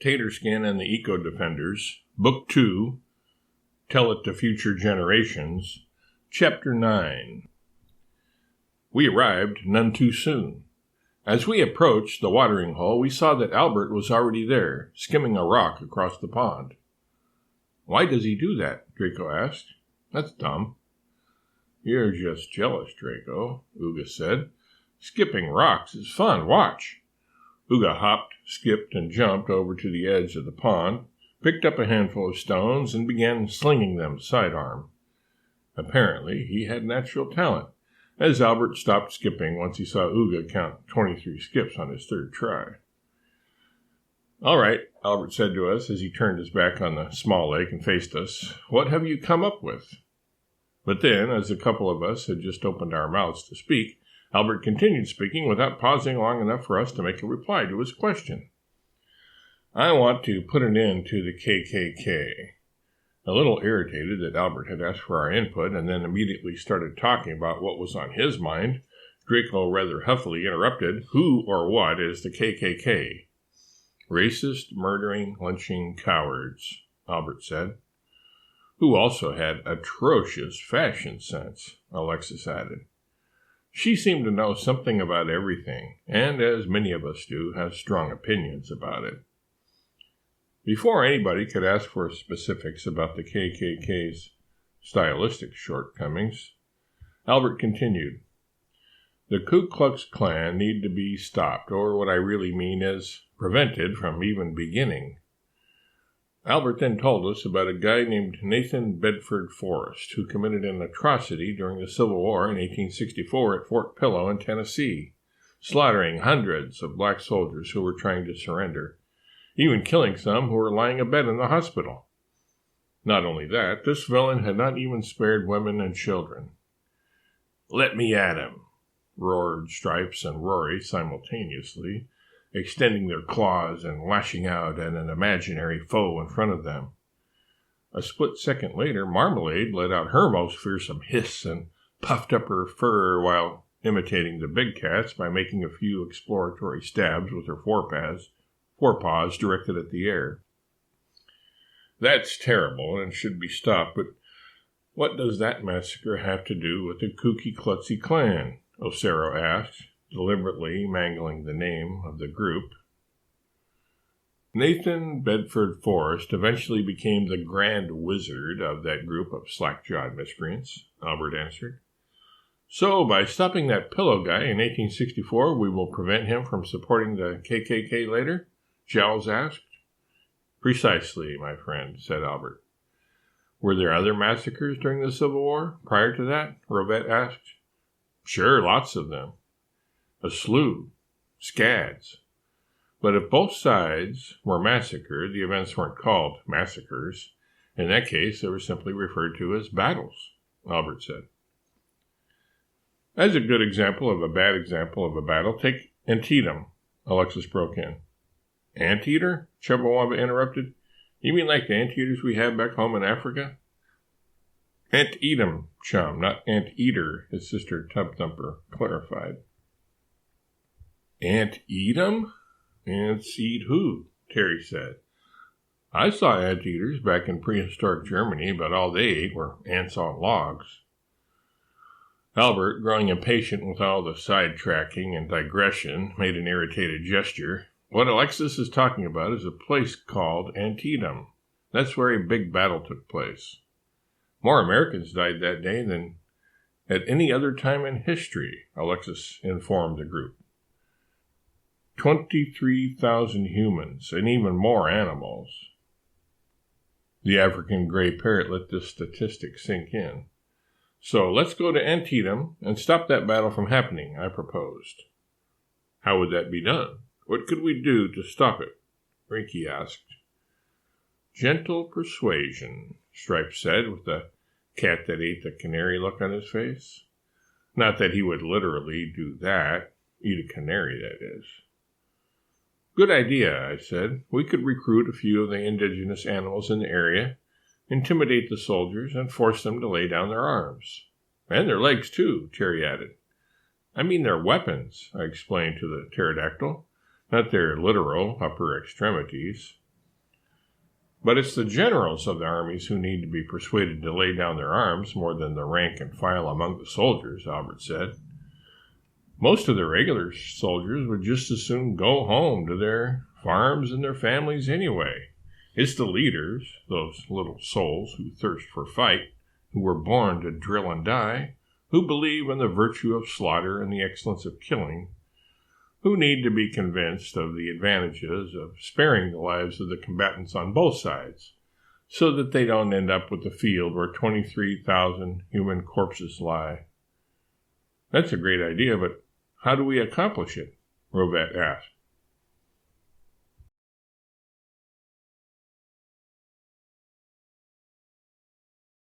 Taterskin and the Eco-Defenders, Book 2, Tell It to Future Generations, Chapter 9. We arrived none too soon. As we approached the watering hole, we saw that Albert was already there, skimming a rock across the pond. "Why does he do that?" Draco asked. "That's dumb." "You're just jealous, Draco," Uga said. "Skipping rocks is fun. Watch." Uga hopped, skipped, and jumped over to the edge of the pond, picked up a handful of stones, and began slinging them sidearm. Apparently, he had natural talent, as Albert stopped skipping once he saw Uga count 23 skips on his third try. "All right," Albert said to us as he turned his back on the small lake and faced us. "What have you come up with?" But then, as a couple of us had just opened our mouths to speak, Albert continued speaking without pausing long enough for us to make a reply to his question. "I want to put an end to the KKK. A little irritated that Albert had asked for our input and then immediately started talking about what was on his mind, Draco rather huffily interrupted. "Who or what is the KKK? "Racist, murdering, lynching cowards," Albert said. "Who also had atrocious fashion sense," Alexis added. She seemed to know something about everything, and, as many of us do, has strong opinions about it. Before anybody could ask for specifics about the KKK's stylistic shortcomings, Albert continued, "The Ku Klux Klan need to be stopped, or what I really mean is prevented from even beginning." Albert then told us about a guy named Nathan Bedford Forrest, who committed an atrocity during the Civil War in 1864 at Fort Pillow in Tennessee, slaughtering hundreds of black soldiers who were trying to surrender, even killing some who were lying abed in the hospital. Not only that, this villain had not even spared women and children. "Let me at him," roared Stripes and Rory simultaneously, extending their claws and lashing out at an imaginary foe in front of them. A split second later, Marmalade let out her most fearsome hiss and puffed up her fur while imitating the big cat's by making a few exploratory stabs with her forepaws directed at the air. "That's terrible and should be stopped, but what does that massacre have to do with the Ku Klux Klan?" Ocero asked, deliberately mangling the name of the group. "Nathan Bedford Forrest eventually became the Grand Wizard of that group of slack-jawed miscreants," Albert answered. "So, by stopping that Pillow guy in 1864, we will prevent him from supporting the KKK later?" Giles asked. "Precisely, my friend," said Albert. "Were there other massacres during the Civil War, prior to that?" Robet asked. "Sure, lots of them. A slew. Scads. But if both sides were massacred, the events weren't called massacres. In that case, they were simply referred to as battles," Albert said. "As a good example of a bad example of a battle, take Antietam," Alexis broke in. "Anteater?" Chubbawamba interrupted. "You mean like the anteaters we have back home in Africa?" "Antietam, chum, not anteater," his sister Tub Thumper clarified. "Anteatam? Ants eat who?" Terry said. "I saw anteaters back in prehistoric Germany, but all they ate were ants on logs." Albert, growing impatient with all the sidetracking and digression, made an irritated gesture. "What Alexis is talking about is a place called Antietam. That's where a big battle took place. More Americans died that day than at any other time in history," Alexis informed the group. 23,000 humans, and even more animals. The African gray parrot let this statistic sink in. "So let's go to Antietam and stop that battle from happening," I proposed. "How would that be done? What could we do to stop it?" Rinky asked. "Gentle persuasion," Stripes said, with the cat that ate the canary look on his face. "Not that he would literally do that. Eat a canary, that is." "Good idea," I said. "We could recruit a few of the indigenous animals in the area, intimidate the soldiers, and force them to lay down their arms. And their legs, too," Terry added. "I mean their weapons," I explained to the pterodactyl, "not their literal upper extremities. But it's the generals of the armies who need to be persuaded to lay down their arms more than the rank and file among the soldiers, Albert said. Most of the regular soldiers would just as soon go home to their farms and their families anyway. It's the leaders, those little souls who thirst for fight, who were born to drill and die, who believe in the virtue of slaughter and the excellence of killing, who need to be convinced of the advantages of sparing the lives of the combatants on both sides, so that they don't end up with a field where 23,000 human corpses lie. That's a great idea, but how do we accomplish it? Rovette asked.